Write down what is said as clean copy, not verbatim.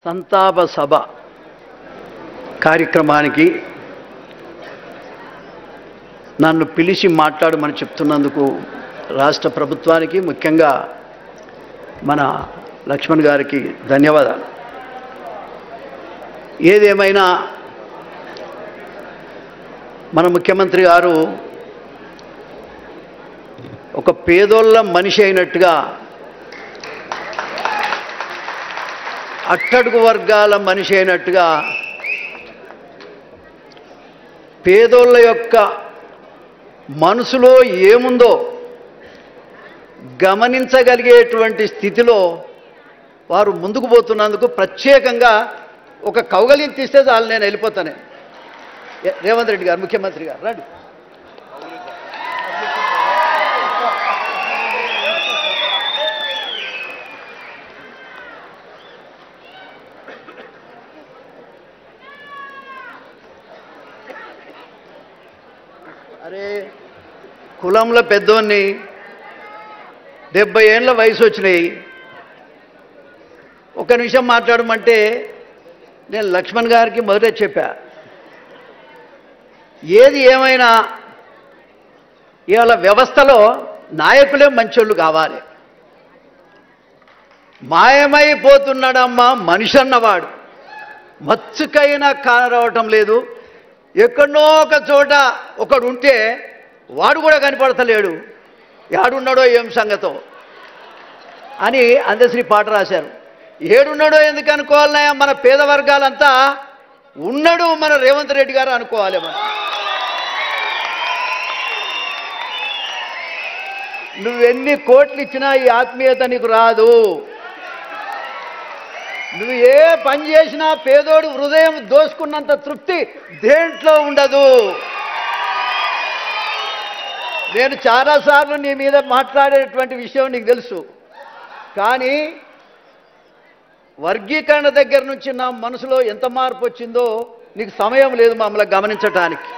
సంతాప సభ కార్యక్రమానికి నన్ను పిలిచి మాట్లాడమని చెప్తున్నందుకు రాష్ట్ర ప్రభుత్వానికి ముఖ్యంగా మన లక్ష్మణ్ గారికి ధన్యవాదాలు. ఏదేమైనా మన ముఖ్యమంత్రి గారు ఒక పేదోళ్ళ మనిషి అయినట్టుగా అట్టడుగు వర్గాల మనిషి అయినట్టుగా పేదోళ్ళ యొక్క మనసులో ఏముందో గమనించగలిగేటువంటి స్థితిలో వారు ముందుకు పోతున్నందుకు ప్రత్యేకంగా ఒక కౌగలిని తీస్తే చాలు, నేను వెళ్ళిపోతానే. రేవంత్ రెడ్డి గారు ముఖ్యమంత్రి గారు రండి. అరే కులంలో పెద్దోన్ని 70 ఏళ్ళ వయసు వచ్చినాయి, ఒక నిమిషం మాట్లాడమంటే నేను లక్ష్మణ్ గారికి మొదట చెప్పా, ఏది ఏమైనా ఇవాళ వ్యవస్థలో నాయకులే మంచోళ్ళు కావాలి. మాయమైపోతున్నాడమ్మా మనిషి అన్నవాడు, మచ్చుకైనా కానరావటం లేదు. ఎక్కడో ఒక చోట ఒకడు ఉంటే వాడు కూడా కనపడతలేడు, ఏడున్నాడో ఏం సంగతో అని అందశ్రీ పాట రాశారు. ఏడున్నాడో ఎందుకు అనుకోవాలన్నాయా? మన పేద వర్గాలంతా ఉన్నాడు మన రేవంత్ రెడ్డి గారు అనుకోవాలి. మనం నువ్వెన్ని కోట్లు ఇచ్చినా ఈ ఆత్మీయత నీకు రాదు. నువ్వు ఏ పని చేసినా పేదోడు హృదయం దోసుకున్నంత తృప్తి దేంట్లో ఉండదు. నేను చాలాసార్లు నీ మీద మాట్లాడేటువంటి విషయం నీకు తెలుసు, కానీ వర్గీకరణ దగ్గర నుంచి నా మనసులో ఎంత మార్పు వచ్చిందో నీకు సమయం లేదు మమ్మల్ని గమనించటానికి.